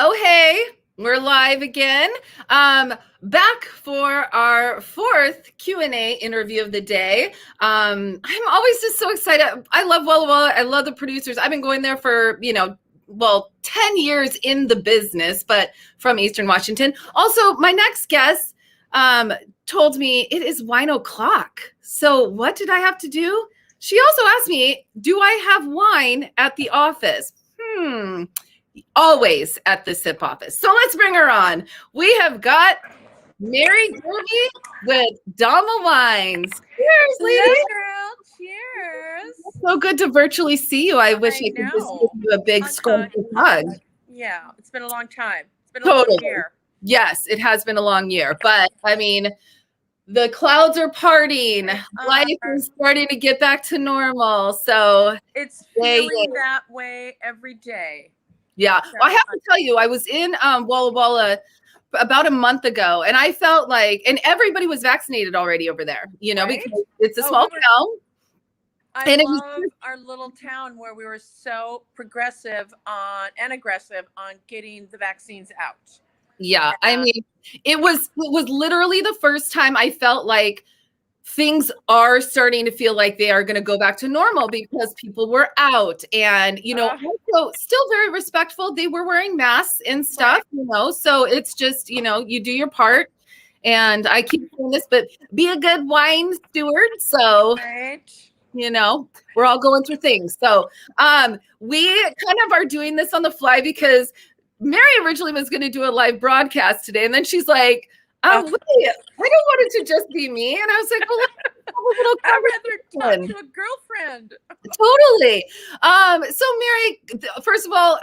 Oh, hey, we're live again. Back for our fourth Q&A interview of the day. I'm always just so excited. I love Walla Walla. I love the producers. I've been going there for, 10 years in the business, but from Eastern Washington. Also, my next guest told me it is wine o'clock. So what did I have to do? She also asked me, do I have wine at the office? Always at the SIP office. So let's bring her on. We have got Mary Gurvey with DAMA Wines. Cheers, lady. Hello, girl. Cheers. So good to virtually see you. I wish I could just give you a big scrumptious hug. Yeah, it's been a long time. It's been a Totally. long year. Yes, it has been a long year. But I mean, the clouds are parting. Life is starting to get back to normal. So it's feeling that way every day. Yeah. Well, I have to tell you, I was in Walla Walla about a month ago, and I felt like, and everybody was vaccinated already over there, right? Because it's a small town. I love our little town where we were so progressive and aggressive on getting the vaccines out. Yeah. I mean, it was literally the first time I felt like things are starting to feel like they are going to go back to normal because people were out and, also still very respectful. They were wearing masks and stuff, so it's just, you do your part. And I keep saying this, but be a good wine steward. So, we're all going through things. So we kind of are doing this on the fly because Mary originally was going to do a live broadcast today. And then she's like, wait, I don't want it to just be me. And I was like, well, let's have a little I'd rather talk to a girlfriend. Totally. So Mary, first of all,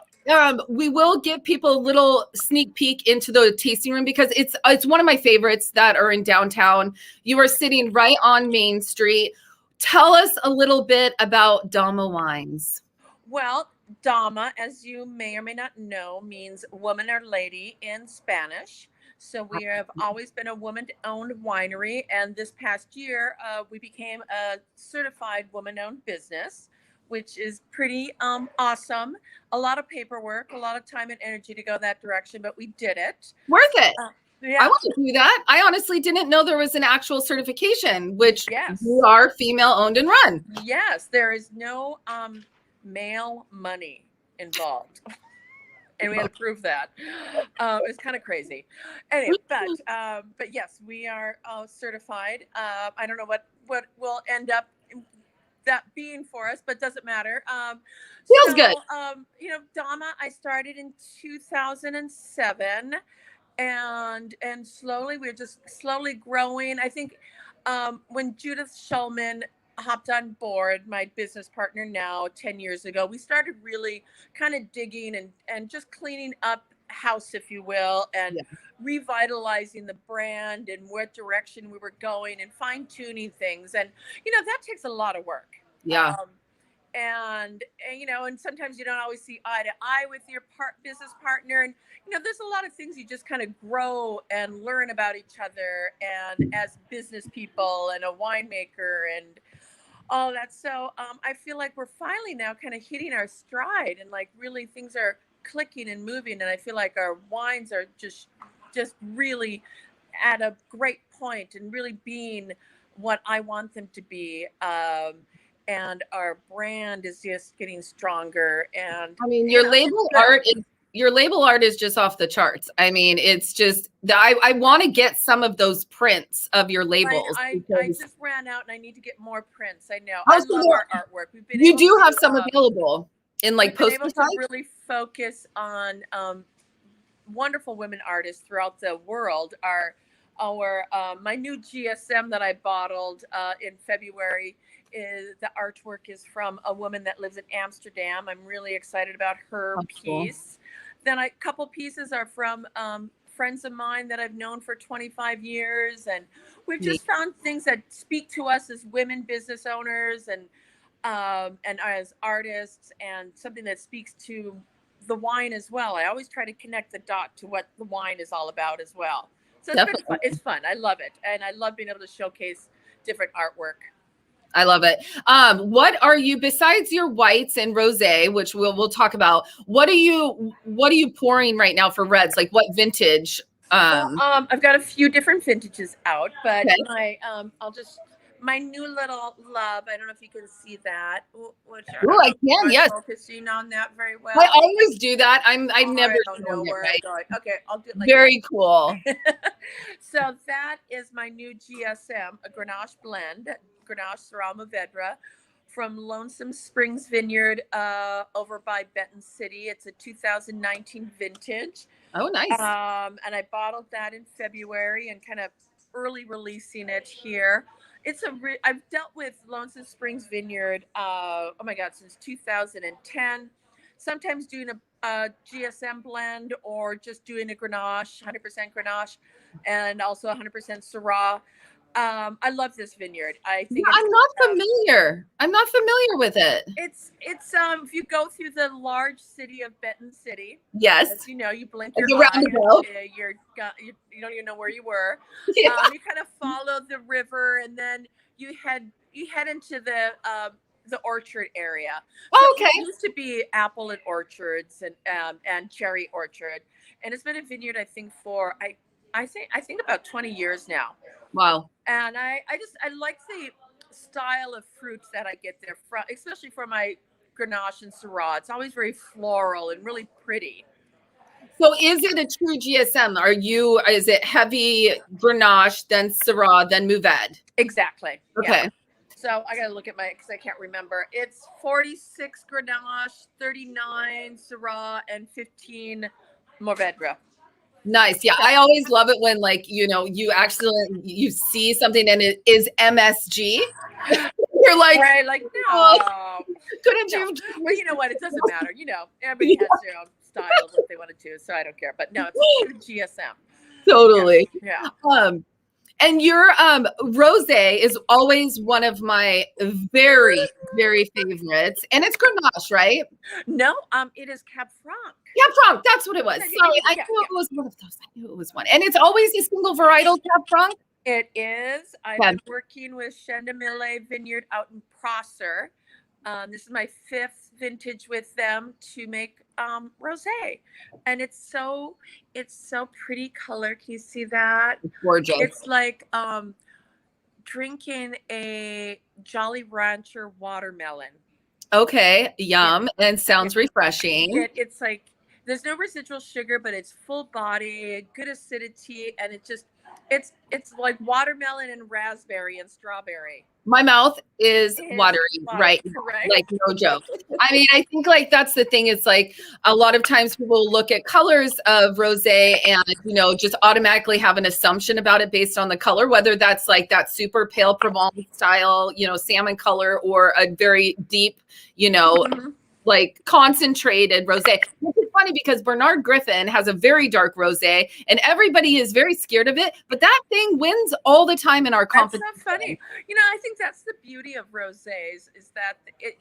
we will give people a little sneak peek into the tasting room because it's one of my favorites that are in downtown. You are sitting right on Main Street. Tell us a little bit about DAMA Wines. Well, Dama, as you may or may not know, means woman or lady in Spanish. So we have always been a woman-owned winery, and this past year we became a certified woman-owned business, which is pretty awesome. A lot of paperwork, a lot of time and energy to go that direction, but we did it. Worth it. Yeah. I want to do that. I honestly didn't know there was an actual certification, which you are female-owned and run. Yes, there is no male money involved. And we had to prove that. It's kind of crazy. Anyway, but yes, we are certified. I don't know what will end up that being for us, but doesn't matter. Feels good. DAMA, I started in 2007, and slowly we're just slowly growing. I think when Judith Shulman hopped on board, my business partner now 10 years ago, we started really kind of digging and just cleaning up house, if you will, and revitalizing the brand and what direction we were going and fine-tuning things. And that takes a lot of work. And sometimes you don't always see eye to eye with your business partner, and there's a lot of things you just kind of grow and learn about each other, and as business people and a winemaker and all that. So I feel like we're finally now kind of hitting our stride, and like really things are clicking and moving, and I feel like our wines are just really at a great point and really being what I want them to be. And our brand is just getting stronger. And I mean, your label art is just off the charts. I mean, it's just I want to get some of those prints of your labels. I just ran out and I need to get more prints. I know. I love our artwork. You do have some available in like poster size. We've been able to really focus on wonderful women artists throughout the world. My new GSM that I bottled in February. The artwork is from a woman that lives in Amsterdam. I'm really excited about her piece. Then a couple pieces are from friends of mine that I've known for 25 years. And we've just found things that speak to us as women business owners and as artists, and something that speaks to the wine as well. I always try to connect the dot to what the wine is all about as well. So it's fun. I love it. And I love being able to showcase different artwork. I love it. What are you, besides your whites and rosé, which we'll talk about, what are you pouring right now for reds? Like what vintage? Well, I've got a few different vintages out, but Okay. my new little love. I don't know if you can see that. Which I Oh, don't I know if can, I'm yes. focusing on that very I well. always do that. I've never I don't shown know it, where I'm right? going. Okay, I'll do it like Very cool. that. So that is my new GSM, a Grenache blend, Grenache Syrah Mourvedre from Lonesome Springs Vineyard over by Benton City. It's a 2019 vintage. Oh, nice. And I bottled that in February and kind of early releasing it here. I've dealt with Lonesome Springs Vineyard, oh my God, since 2010. Sometimes doing a GSM blend or just doing a Grenache, 100% Grenache, and also 100% Syrah. I love this vineyard. I Yeah, think it's I'm not familiar. I'm not familiar with it. it's if you go through the large city of Benton City, Yes. as you know, you blink Like your the eye and roundabout. you don't even know where you were. Yeah. You kind of follow the river, and then you head into the orchard area. So Oh, it okay. used to be apple and orchards and cherry orchard, and it's been a vineyard I think for I think about 20 years now. Wow. And I like the style of fruits that I get there from, especially for my Grenache and Syrah. It's always very floral and really pretty. So is it a true GSM? Is it heavy Grenache, then Syrah, then Mourvedre? Exactly. Yeah. Okay. So I got to look at because I can't remember. It's 46 Grenache, 39 Syrah, and 15 Mourvedre. Nice. Yeah. I always love it when you see something and it is MSG. You're like, Right, like oh, no, couldn't no. you? But you know what? It doesn't matter. Everybody has their own style of what they want to do, so I don't care. But no, it's a true GSM. Totally. Yeah. Um, And your rosé is always one of my very, very favorites. And it's Grenache, right? No, it is Cab Franc. Cab Franc, that's what it was. Sorry, I knew it was one of those. I knew it was one. And it's always a single varietal Cab Franc. It is. I've Yeah. been working with Chandemille Vineyard out in Prosser. This is my 5th vintage with them to make rosé, and it's so pretty color. Can you see that? It's gorgeous. It's like drinking a Jolly Rancher watermelon. Okay, yum. Yeah. And sounds refreshing. It's like there's no residual sugar, but it's full body, good acidity, and it's like watermelon and raspberry and strawberry. My mouth is watery right now, Right? like no joke. I mean, I think like that's the thing. It's like a lot of times people look at colors of rosé and just automatically have an assumption about it based on the color, whether that's like that super pale Provence style, salmon color, or a very deep, Mhm. like concentrated rosé. Which is funny because Bernard Griffin has a very dark rosé and everybody is very scared of it, but that thing wins all the time in our competition. That's so funny. I think that's the beauty of rosés is that it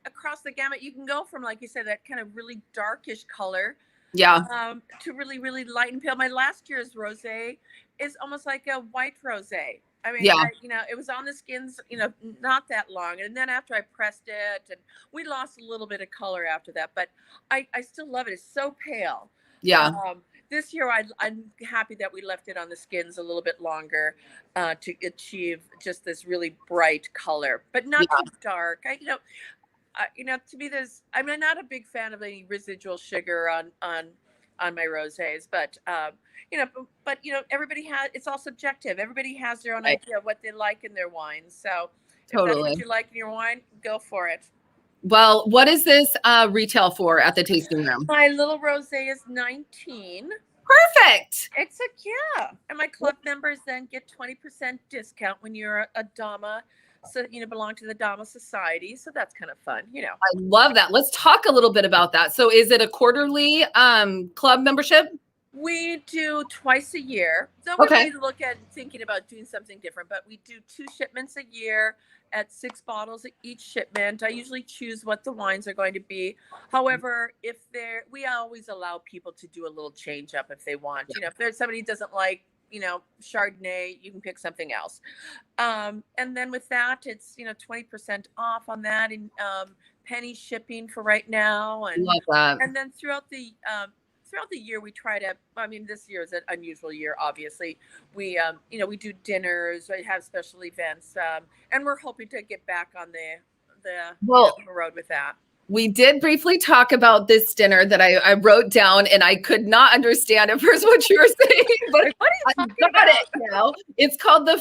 across the gamut you can go from, like you said, that kind of really darkish color Yeah. to really, really light and pale. My last year's rosé is almost like a white rosé. I mean, Yeah. it was on the skins, not that long. And then after I pressed it, and we lost a little bit of color after that, but I still love it. It's so pale. Yeah. This year, I'm happy that we left it on the skins a little bit longer to achieve just this really bright color, but not too dark. To me, I'm not a big fan of any residual sugar on my rosés, but everybody it's all subjective. Everybody has their own idea of what they like in their wines. So if that's what you like in your wine, go for it. Well, what is this retail for at the tasting room? My little rosé is $19. Perfect. It's and my club members then get 20% discount when you're a DAMA. So, belong to the DAMA Society. So that's kind of fun, I love that. Let's talk a little bit about that. So is it a quarterly club membership? We do twice a year. So we really look at thinking about doing something different, but we do 2 shipments a year at 6 bottles each shipment. I usually choose what the wines are going to be. However, we always allow people to do a little change up if they want. If there's somebody who doesn't like Chardonnay, you can pick something else. And then with that, it's 20% off on that, and penny shipping for right now. Love that. And then throughout the year, we try to. I mean, this year is an unusual year. Obviously, we do dinners, we have special events, and we're hoping to get back on the road with that. We did briefly talk about this dinner that I wrote down, and I could not understand at first what you were saying, but what I got it now. It's called the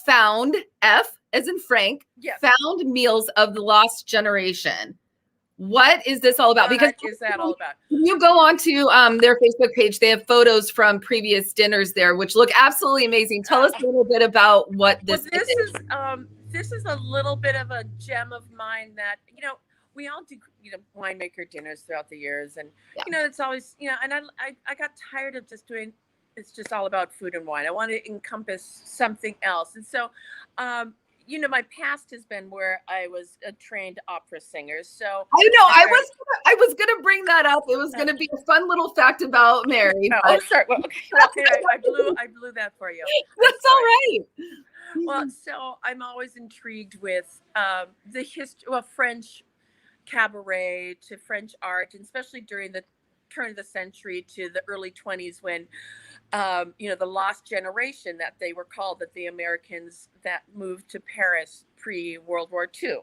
Found F as in Frank, yes. Found Meals of the Lost Generation. What is this all about? Because is that all about? You go on to their Facebook page. They have photos from previous dinners there, which look absolutely amazing. Tell us a little bit about what this is. This is a little bit of a gem of mine that, we all do, winemaker dinners throughout the years. And, it's always, and I got tired of just doing, it's just all about food and wine. I want to encompass something else. And so, my past has been where I was a trained opera singer. So I know I was gonna bring that up. It was gonna be a fun little fact about Mary. Oh, sorry. Well, okay. I blew that for you. That's all right. Well, so I'm always intrigued with the history of French cabaret to French art, and especially during the turn of the century to the early 20s when the lost generation that they were called, that the Americans that moved to Paris pre-World War II.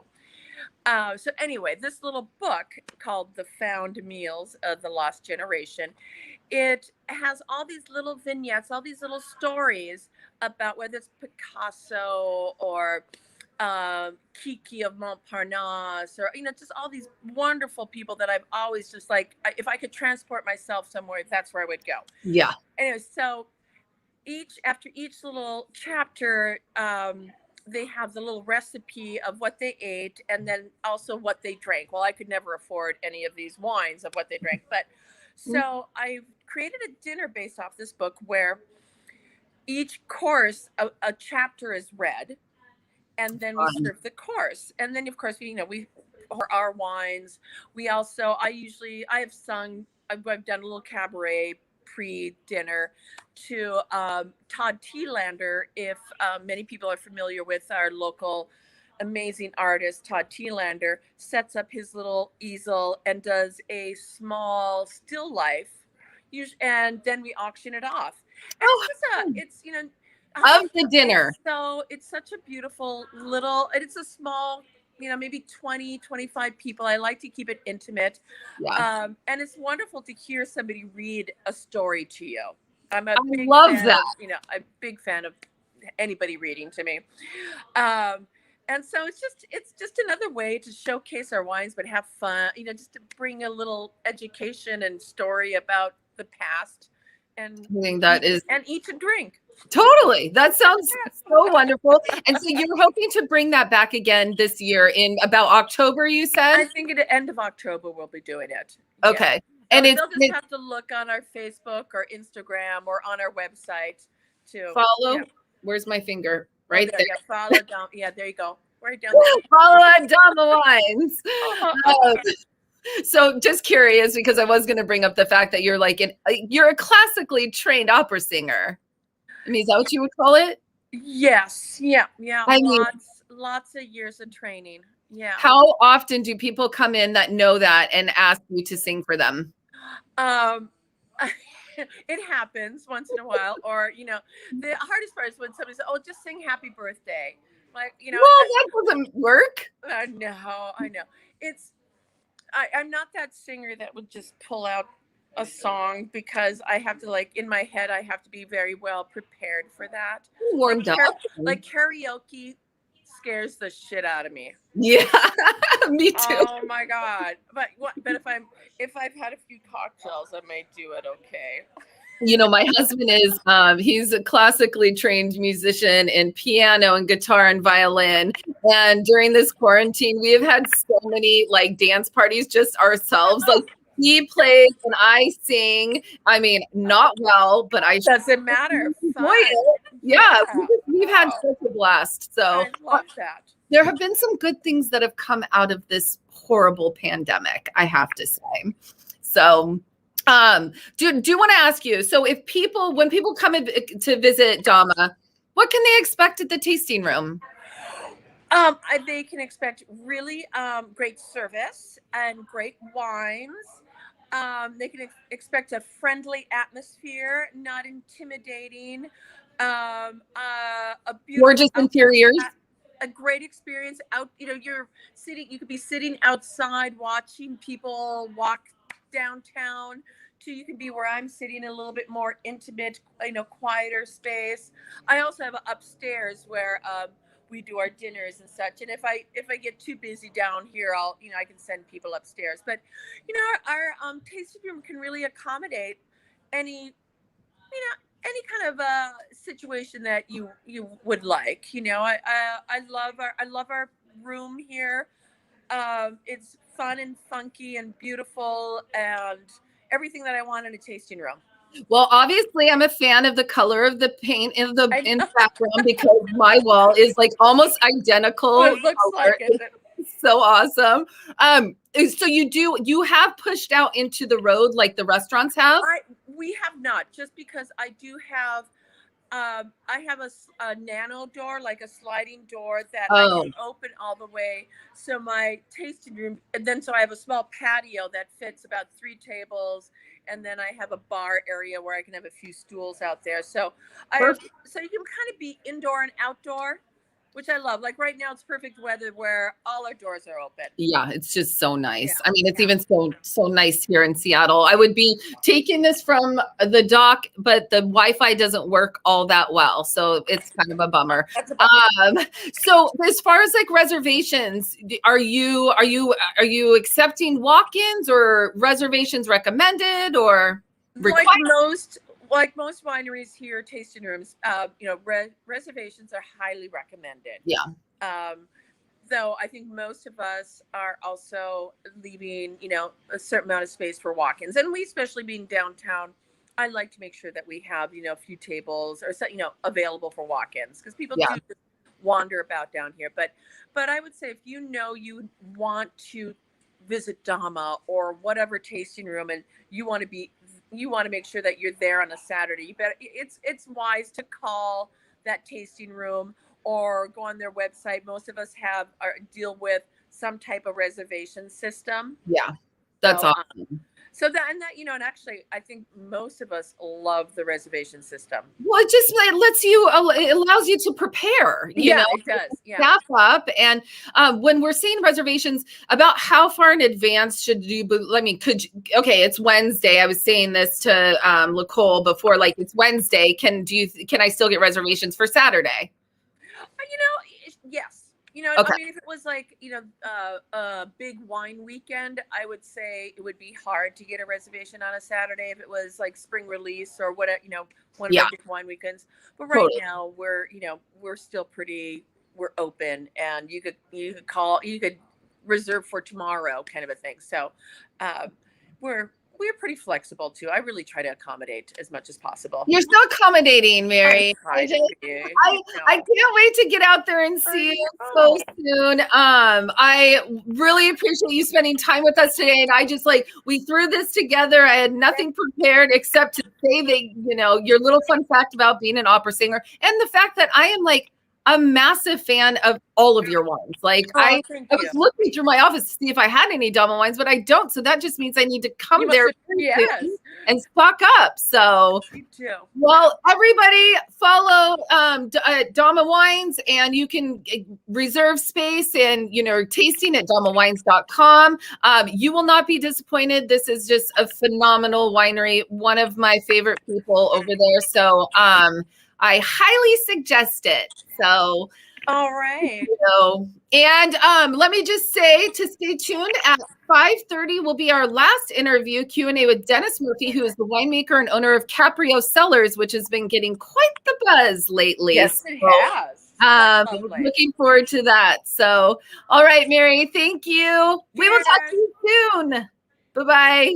So anyway, this little book called The Found Meals of the Lost Generation, it has all these little vignettes, all these little stories about whether it's Picasso or Kiki of Montparnasse, or just all these wonderful people that I've always just if I could transport myself somewhere, that's where I would go. Yeah. Anyway, so after each little chapter, they have the little recipe of what they ate, and then also what they drank. Well, I could never afford any of these wines of what they drank, but so I've created a dinner based off this book where each course, a chapter is read, and then we serve the course. And then, of course, we our wines. We also, I have sung, I've done a little cabaret pre-dinner to Todd Thielander. If many people are familiar with our local amazing artist, Todd Thielander sets up his little easel and does a small still life, and then we auction it off. And it's of the dinner. So it's such a beautiful little, it's a small, maybe 20, 25 people. I like to keep it intimate. Yeah. And it's wonderful to hear somebody read a story to you. I love that. I'm a big fan of anybody reading to me. And so it's just another way to showcase our wines, but have fun, just to bring a little education and story about the past, and I think that is, and eat and drink. Totally. That sounds so wonderful. And so you're hoping to bring that back again this year in about October, you said? I think at the end of October, we'll be doing it. Okay. Yeah. And they'll just have to look on our Facebook or Instagram or on our website to follow. Yeah. Where's my finger? Right there. Yeah, follow down. Yeah, there you go. Right down there. Follow at DAMA Wines. So just curious, because I was going to bring up the fact that you're you're a classically trained opera singer. I mean, is that what you would call it? Yes. Yeah. I mean, lots of years of training. Yeah. How often do people come in that know that and ask you to sing for them? It happens once in a while, or the hardest part is when somebody says, "Oh, just sing Happy Birthday." Well, that doesn't work. I know. I'm not that singer that would just pull out a song, because I have to in my head, I have to be very well prepared for that. Warmed up. Karaoke scares the shit out of me. Yeah, me too. Oh my God. But if I've had a few cocktails, I may do it okay. My husband is, he's a classically trained musician in piano and guitar and violin. And during this quarantine, we have had so many dance parties just ourselves. He plays and I sing. I mean, not well, but I doesn't matter. Yeah, we've had such a blast. So I love that. There have been some good things that have come out of this horrible pandemic, I have to say. So Do want to ask you, so if people, when people come in to visit DAMA, what can they expect at the tasting room? They can expect really great service and great wines. They can expect a friendly atmosphere, not intimidating. A beautiful Gorgeous outdoor, interiors. a great experience out. You're sitting. You could be sitting outside watching people walk downtown. To you can be where I'm sitting, a little bit more intimate, quieter space. I also have upstairs where we do our dinners and such. And if I get too busy down here, I can send people upstairs. But our tasting room can really accommodate any kind of situation that you would like. I love our room here. It's fun and funky and beautiful and everything that I want in a tasting room. Well, obviously, I'm a fan of the color of the paint in the I background because my wall is like almost identical. It looks like it. It's so awesome. So you have pushed out into the road like the restaurants have? We have not, just because I do have I have a nano door, like a sliding door that I can open all the way. So my tasting room, and then so I have a small patio that fits about 3 tables, and then I have a bar area where I can have a few stools out there. So so you can kind of be indoor and outdoor, which I love. Like right now, it's perfect weather where all our doors are open. Yeah, it's just so nice. Yeah, I mean, it's even so nice here in Seattle. I would be taking this from the dock, but the Wi-Fi doesn't work all that well, so it's kind of a bummer. That's a bummer. So as far as like reservations, are you accepting walk-ins or reservations recommended or required? Like most wineries here, tasting rooms, reservations are highly recommended. Yeah. Though I think most of us are also leaving, a certain amount of space for walk-ins, and we, especially being downtown, I like to make sure that we have, a few tables or available for walk-ins, because people do just wander about down here. But I would say if you want to visit DAMA or whatever tasting room, and you want to make sure that you're there on a Saturday, it's wise to call that tasting room or go on their website. Most of us deal with some type of reservation system. Yeah, that's awesome. And actually, I think most of us love the reservation system. Well, it allows you to prepare. It does. Yeah. Staff up, and when we're saying reservations, about how far in advance should you? I mean, it's Wednesday. I was saying this to Nicole before. Like, it's Wednesday. Can I still get reservations for Saturday? Yes. Okay. I mean, if it was like, a big wine weekend, I would say it would be hard to get a reservation on a Saturday if it was like spring release or whatever, one of the big wine weekends. But right now we're still we're open, and you could reserve for tomorrow kind of a thing. So, we're pretty flexible too. I really try to accommodate as much as possible. You're so accommodating, Mary. I can't wait to get out there and see you so soon. I really appreciate you spending time with us today. And we threw this together. I had nothing prepared except to say that, your little fun fact about being an opera singer, and the fact that I am like a massive fan of all of your wines. Like I was looking through my office to see if I had any DAMA wines, but I don't. So that just means I need to come there and stock up. So, well, everybody follow DAMA Wines, and you can reserve space and, tasting at damawines.com. You will not be disappointed. This is just a phenomenal winery. One of my favorite people over there. So, I highly suggest it. So, all right. And let me just say to stay tuned. At 5:30 will be our last interview Q&A with Dennis Murphy, who is the winemaker and owner of Caprio Cellars, which has been getting quite the buzz lately. Yes, it has. Looking forward to that. So, all right, Mary, thank you. We will talk to you soon. Bye-bye.